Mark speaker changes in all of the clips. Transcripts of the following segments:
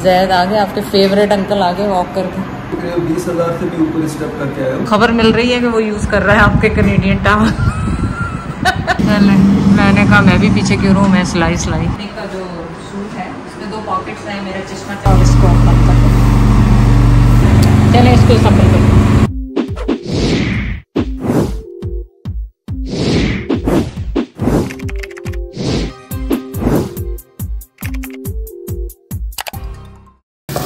Speaker 1: जैद आगे, आपके favourite uncle आगे वॉक करके
Speaker 2: 20,000 से भी ऊपर स्टेप करके आया हूँ।
Speaker 1: खबर मिल रही है कि वो यूज कर रहा है आपके कैनेडियन टावर। मैंने कहा मैं भी पीछे क्यों रहूं, मैं सिलाई का जो सूट है उसमें 2 पॉकेट्स हैं, मेरा चश्मा था, इसको बंद कर दो। चले इसको सफल कर।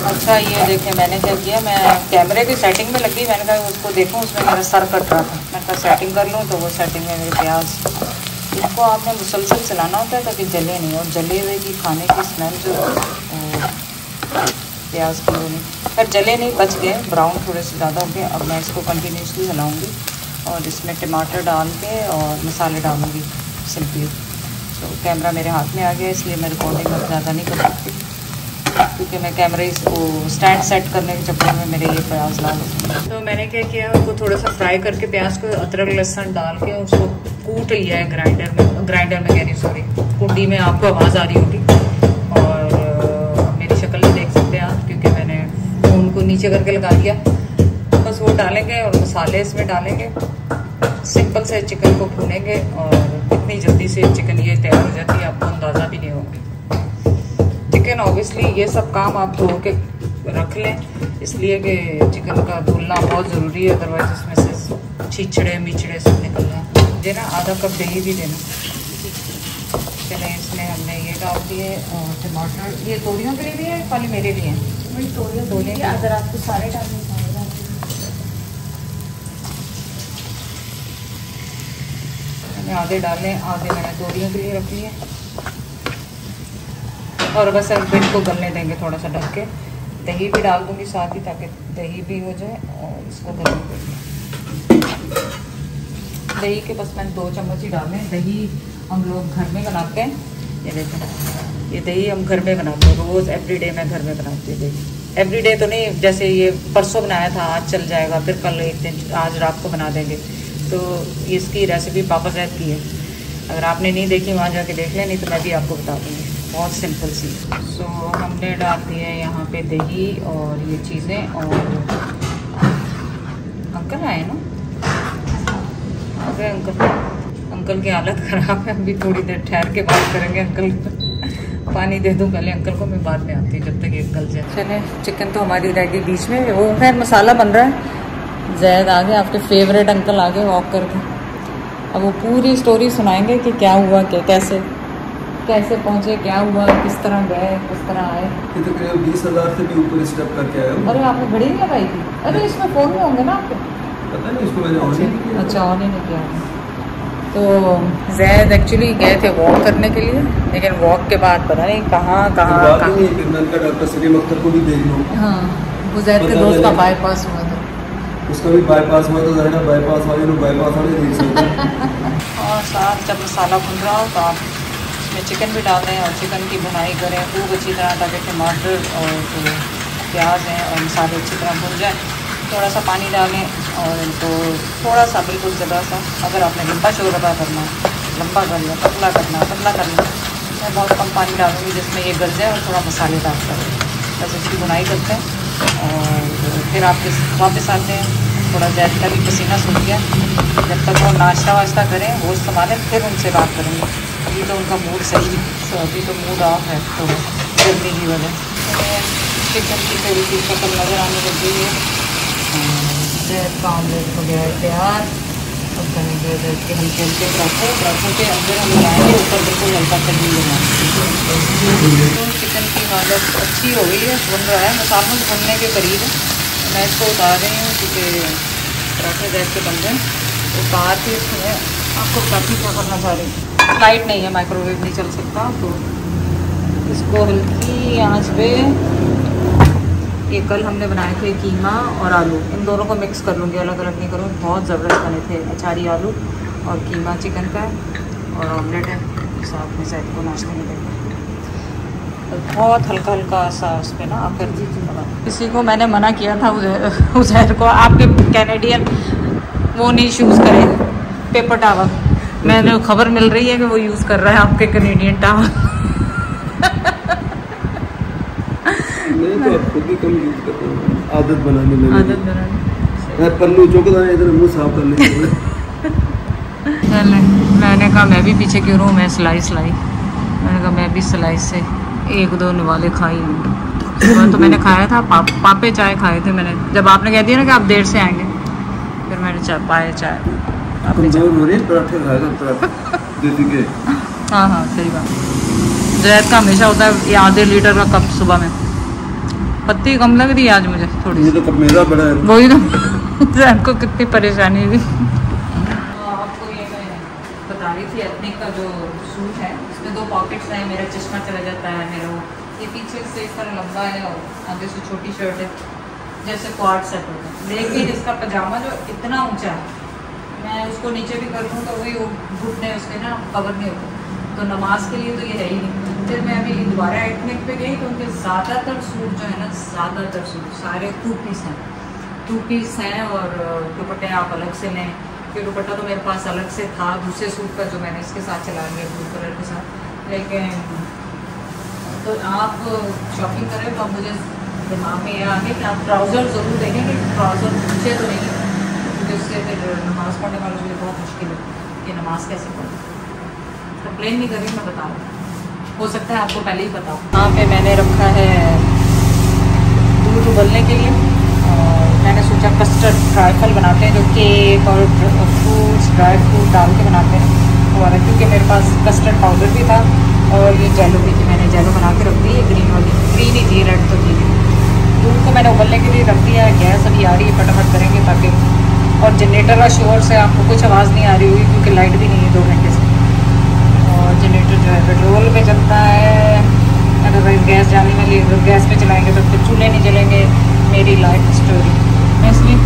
Speaker 1: अच्छा ये देखें मैंने क्या किया, मैं कैमरे की सेटिंग में लगी, मैंने कहा उसको देखूं, उसमें मेरा सर कट रहा था, मैंने कहा सेटिंग कर लूं, तो वो सेटिंग में मेरे प्याज, इसको आपने मुसलसल चलाना होता है ताकि जले नहीं, और जले हुए की खाने की स्मेल जो प्याज की वो नहीं, पर जले नहीं, बच गए, ब्राउन थोड़े से ज़्यादा हो गए। अब मैं इसको कंटिन्यूसली हिलाऊँगी और इसमें टमाटर डाल के और मसाले डालूँगी सिंपली। तो कैमरा मेरे हाथ में आ गया, इसलिए मैं रिकॉर्डिंग अब ज़्यादा नहीं कर सकती, क्योंकि मैं कैमरे इसको स्टैंड सेट करने के चक्कर में मेरे ये प्याज लाल होते हैं। तो मैंने क्या किया, उसको थोड़ा सा फ्राई करके प्याज को अदरक लहसुन डाल के उसको कूट लिया है ग्राइंडर में कह रही सॉरी, कुंडी में आपको आवाज़ आ रही होगी, और मेरी शक्ल नहीं देख सकते आप क्योंकि मैंने फ़ोन को नीचे करके लगा दिया। बस वो डालेंगे और मसाले इसमें डालेंगे, सिंपल से चिकन को भूनेंगे, और इतनी जल्दी से चिकन ये तैयार हो जाती है आपको अंदाज़ा भी नहीं होगा। चिकन ऑब्वियसली ये सब काम आप धो के रख लें, इसलिए कि चिकन का धुलना बहुत ज़रूरी है, अदरवाइज इसमें से छीछड़े मीछड़े सब निकल जाए। मुझे ना आधा कप दही भी देना। चलें इसमें हमने ये डाल दिए, और टमाटर ये तोड़ियों के लिए भी है, खाली मेरे लिए हैं? तोड़ियों अगर आपको सारे डालने मैंने आधे डाले, आधे मैंने तोड़ियों के लिए रख लिए, और बस अब इनको गलने देंगे थोड़ा सा ढक के। दही भी डाल दूंगी साथ ही ताकि दही भी हो जाए, और इसको गलने देंगे। दही के बस मैंने 2 चम्मच ही डाले। दही हम लोग घर में बनाते हैं, ये देखें, ये दही हम घर में बनाते हैं रोज़, एवरीडे मैं घर में बनाती हूँ दही। एवरीडे तो नहीं, जैसे ये परसों बनाया था, आज चल जाएगा, फिर कल एक दिन, आज रात को बना देंगे। तो इसकी रेसिपी पापा जैद की है, अगर आपने नहीं देखी वहाँ जाके देख लें, नहीं तो मैं भी आपको बता दूँगी, बहुत सिंपल सी। सो हमने डाल दिए यहाँ पे दही और ये चीज़ें, और अंकल आए ना, अरे अंकल की हालत ख़राब है, अभी थोड़ी देर ठहर के बात करेंगे। अंकल पानी दे दूँ पहले अंकल को, मैं बाद में आती जब तक ये गल जाए। चले चिकन तो हमारी रेडी, बीच में वो है मसाला बन रहा है, जैद आगे, आपके फेवरेट अंकल आगे वॉक करके, अब वो पूरी स्टोरी सुनाएंगे कि क्या हुआ, कैसे पहुंचे, क्या हुआ, किस तरह गए, किस तरह आए।
Speaker 2: ये तो करीब 20,000 से भी ऊपर स्टेप करके आया हूँ।
Speaker 1: अरे आपने घड़ी नहीं लगाई थी? अरे इसमें फ़ोन में होंगे ना आपके?
Speaker 2: पता नहीं, इसको मैंने ऑन नहीं किया।
Speaker 1: अच्छा ऑन ही नहीं किया। तो जैद एक्चुअली गए थे वॉक करने के लिए, लेकिन वॉक के बाद पता नहीं कहाँ
Speaker 2: डॉक्टर सलीम अख्तर को भी देख लो।
Speaker 1: हाँ, वो जैद के दोस्त का बाईपास हुआ था,
Speaker 2: उसका भी बाईपास हुआ, तो ज़रा बाईपास वाले लोग बाईपास वाले देख सकते हैं।
Speaker 1: और साथ जब मसाला भुन रहा हो तो आप इसमें चिकन भी डाल दें, और चिकन की भुनाई करें खूब अच्छी तरह, ताकि टमाटर और जो प्याज हैं और मसाले अच्छी तरह भुन जाए। थोड़ा सा पानी डालें, और इनको थोड़ा सा, बिल्कुल ज़रा सा, अगर आपने लंबा शोरबा करना, लंबा करना, पतला करना, मैं बहुत कम पानी डालूँगी जिसमें ये गल जाए और थोड़ा मसालेदार करें। बस इसकी भुनाई करते हैं, और फिर आप वापस आते हैं। थोड़ा जैद का भी पसीना सूख गया, जब तक वो नाश्ता वाश्ता करें, वो संभालें, फिर उनसे बात करेंगे। अभी तो उनका मूड सही है, तो अभी तो मूड ऑफ है थोड़ा गर्मी की वजह। चिकन की थोड़ी सी शक्ल नज़र आने लग गई है, जैद का ऑमलेट हो गया है तैयार। अब करेंगे जैद के हल्के हल्के पराठों के अंदर हम बनाएंगे, ऊपर बिल्कुल हल्का पनीर बनाएंगे। तो चिकन की हालत अच्छी हो गई है, बन रहा है, मसालों बनने के करीब है। मैं इसको उतार रही हूँ क्योंकि पराठे जैद के बन गए। उतार के इसमें आपको काफ़ी क्या करना चाह रही हूँ, लाइट नहीं है, माइक्रोवेव नहीं चल सकता, तो इसको हल्की आंच पे, ये कल हमने बनाए थे कीमा और आलू, इन दोनों को मिक्स कर लूँगी, अलग अलग नहीं करूँगी, बहुत ज़बरदस्त बने थे। अचारी आलू और कीमा चिकन का है, और ऑमलेट है साथ में, शायद को नाश्ते में देंगे। तो बहुत हल्का हल्का सा उस पर ना आप कर दीजिए। किसी को मैंने मना किया था उज़ैर को, आपके कैनेडियन वो नहीं यूज़ करें पेपर टावल, मैंने खबर मिल रही है कि वो यूज़ कर रहा है आपके कैनेडियन टावल।
Speaker 2: मैं तो अब खुद भी कम यूज करता हूँ, आदत बनाने में।
Speaker 1: आदत बनाने
Speaker 2: पन्नू चौकदा है, इधर मुँह साफ कर लेंगे।
Speaker 1: मैंने कहा मैं भी पीछे क्यों रहूँ, मैं सिलाई मैंने कहा मैं भी सिलाई से 1-2 निवाले खाई लूँ। सुबह तो मैंने खाया था, पापे चाय खाए थे मैंने, जब आपने कह दिया ना कि आप देर से आएंगे, फिर मैंने चाय पाए चाय
Speaker 2: पराठे खाएगा, पराठे देसी के।
Speaker 1: हाँ सही बात। जैद का हमेशा होता है ये आधे लीटर का कप सुबह में। पत्ती कम लग रही है आज मुझे थोड़ी।
Speaker 2: ये तो कप मेरा बड़ा है।
Speaker 1: वही तो जैद को कितनी परेशानी हुई। आपको ये मैं बता रही थी एथनिक का जो सूट है, इसमें 2 पॉकेट्स हैं, मेरा चश्मा चला जाता है, मेरा वो ये पीछे से इस तरह लंबा है और आगे से छोटी शर्ट है, जैसे क्वाड सेट होता है। लेकिन इसका पजामा जो इतना ऊंचा है, मैं उसको नीचे भी कर दूँ तो वही घुटने उसके ना कवर नहीं होते, तो नमाज के लिए तो ये है ही नहीं। फिर मैं अभी दोबारा एथनिक पे गई तो उनके ज़्यादातर सूट जो है ना, ज़्यादातर सूट सारे 2 पीस हैं और दुपट्टे आप अलग से लें, कि दुपट्टा तो मेरे पास अलग से था दूसरे सूट का जो मैंने इसके साथ चला लिया ब्लू कलर के साथ। लेकिन तो आप शॉपिंग करें तो मुझे दिमाग में ये आ गया कि आप ट्राउज़र ज़रूर देखें कि ट्राउज़र नीचे तो नहीं, क्योंकि उससे फिर नमाज़ पढ़ने वालों के लिए बहुत मुश्किल है कि नमाज़ कैसे पढ़ें। कंप्लेन नहीं कर रही, मैं बता रही हूँ, हो सकता है आपको पहले ही पता हो। यहाँ पे मैंने रखा है दूध उबलने के लिए, और मैंने सोचा कस्टर्ड ट्राइफल बनाते हैं, जो केक और फ्रूट्स ड्राई फ्रूट डाल के बनाते हैं वो वाला, क्योंकि मेरे पास कस्टर्ड पाउडर भी था और ये जेलो भी थी, मैंने जेलो बना के रख दी है, ग्रीन वाली, ग्रीन ही थी, रेड तो थी। दूध को मैंने उबलने के लिए रख दिया है, गैस अभी आ रही है, फटाफट करेंगे ताकि, और जनरेटर का शोर से आपको कुछ आवाज़ नहीं आ रही होगी क्योंकि लाइट भी नहीं है 2 घंटे से, और जनरेटर जो है पेट्रोल पे चलता है, अदरवाइज गैस जाने वाली, अगर गैस पे चलाएंगे तो फिर चूल्हे नहीं जलेंगे। मेरी लाइफ स्टोरी, इसलिए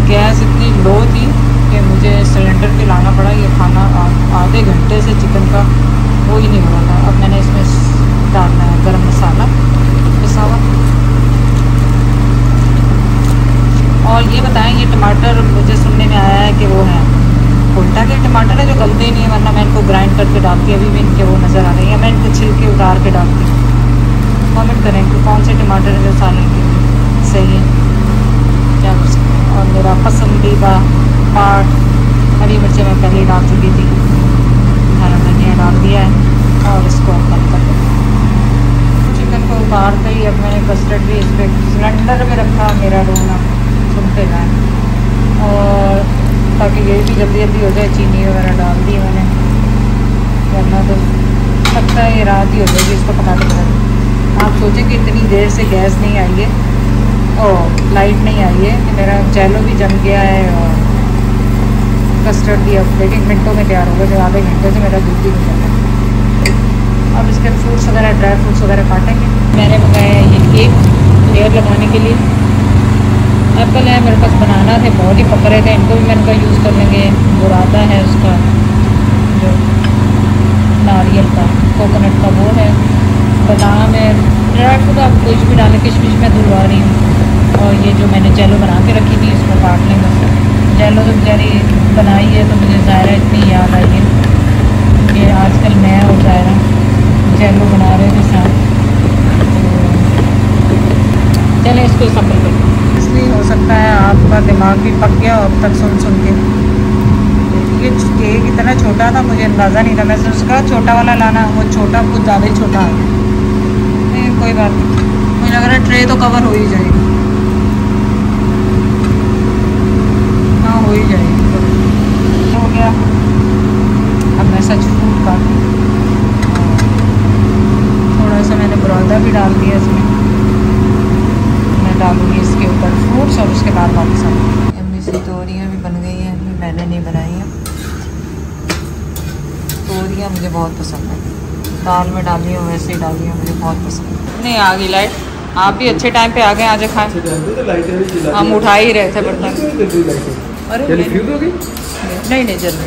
Speaker 1: गैस इतनी लो थी कि मुझे सिलेंडर पे लाना पड़ा। ये खाना आधे घंटे से चिकन का वो ही नहीं बना था। अब मैंने इसमें डालना है गरम मसाला पिसा हुआ, और ये बताएं ये टमाटर मुझे सुनने में आया है कि वो है कोयटा के टमाटर है जो गलते ही नहीं है, वरना मैं इनको ग्राइंड करके डालती, अभी भी इनके वो नज़र आ रही है, मैं इनको छिलके उतार के डालती। कमेंट करें कि कौन से टमाटर है जो सालन के सही है, क्या कर सकते हैं। और मेरा पसंदीदा पार्ट, हरी मिर्चें मैं पहले डाल चुकी थी, हरा धनिया डाल दिया है, और इसको बंद कर दिया। चिकन को उतार के ही अब मैंने कस्टर्ड भी इस पर सिलेंडर में रखा, मेरा रोना सुनते जाए, और ताकि ये भी जल्दी जल्दी हो जाए। चीनी वगैरह डाल दी मैंने, वरना तो लगता है ये रात ही हो जाएगी इसको पकाते पकाते। आप सोचें कि इतनी देर से गैस नहीं आई है और लाइट नहीं आई है कि मेरा जेलो भी जम गया है और कस्टर्ड भी अब लेकिन मिनटों में तैयार होगा, जो आधे घंटे से मेरा दूध ही नहीं चल रहा। अब इसके फ्रूट्स वगैरह ड्राई फ्रूट्स वगैरह काटेंगे। मैंने मंगाया ये केक लेयर लगाने के लिए, एप्पल है मेरे पास, बनाना थे बहुत ही पक रहे थे, इनको भी मैंने कहा यूज़ कर लेंगे। बुरादा है उसका जो नारियल का कोकोनट का वो है, बादाम है, ड्राई फ्रूट आप कुछ भी डालें, किशमिश मैं धुलवा रही हूँ। और ये जो मैंने जेलो बना के रखी थी इसको काट लेंगे। जेलो तो बेचारी बनाई है तो मुझे ज़ायरा इतनी याद आई है कि आजकल मैं और ज़ायरा जेलो बना रहे थे साथ, तो चले इसको सफल करें। इसलिए हो सकता है आपका दिमाग भी पक गया अब तक सुन सुन के। ये केक इतना छोटा था, मुझे अंदाज़ा नहीं था, मैं उसका छोटा वाला लाना, वो छोटा कुछ ज़्यादा ही छोटा है। नहीं कोई बात नहीं, मुझे लग रहा है ट्रे तो कवर हो ही जाएगी। हाँ हो ही जाएगी, हो गया। अब मैं सच फ्रूट काटूँ, थोड़ा सा मैंने बुरादा भी डाल दिया इसमें, मैं डालूँगी इसके ऊपर फ्रूट्स और उसके बाद बाकी सब। मिसी तोरियाँ भी बन गई हैं, मैंने नहीं बनाई हैं। तोरियाँ मुझे बहुत पसंद है, दाल में डाली हूँ वैसे ही डाली हूँ, मुझे बहुत पसंद है। नहीं आ गई लाइट, आप भी अच्छे टाइम पे आ गए, आज खाएं। हम उठा ही रहे थे बर्तन। अरे नहीं नहीं जल्दी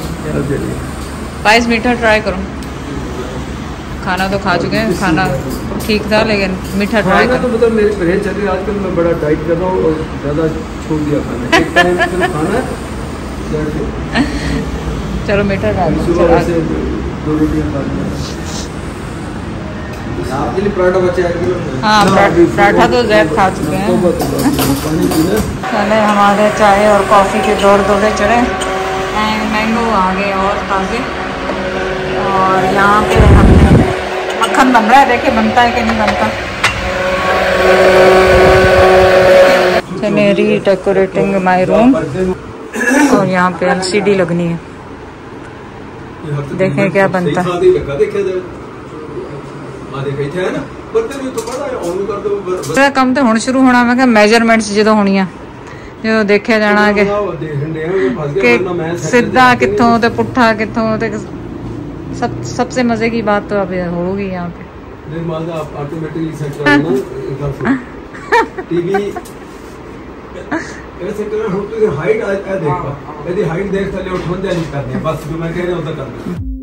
Speaker 1: 22 मीठा ट्राई करो। खाना तो खा चुके हैं, खाना ठीक था लेकिन मीठा ट्राई करो।
Speaker 2: तो मतलब मेरी परहेज चल रही है आजकल, मैं बड़ा डाइट कर रहा हूँ और ज़्यादा छोड़ दिया खाना, एक टाइम सिर्फ खाना है। चलो
Speaker 1: मीठा ट्राई करो।
Speaker 2: 2 रोटियाँ खा लिया। आपके लिए पराठा बचा है।
Speaker 1: हाँ पराठा तो जैद खा चुके हैं। चले हमारे चाय और कॉफ़ी के दौर दौड़े चढ़े। मैंगो आ गए और ताज़े। और यहाँ पे हमने मक्खन बन रहा है, देखे बनता है कि नहीं बनता। चले रीडेकोरेटिंग माई रूम। और यहाँ पे LCD लगनी है, देखें क्या बनता है। काम तो हुण शुरू होना, मैं मेजरमेंट्स जो होनी जो देखा जाना कि सीधा कितों ते पुट्ठा कितों ते सबसे मजे की बात तो अब होगी यहाँ पे।
Speaker 2: हाइट देख, हाइट देख, बस जो मैं कह रहा हूँ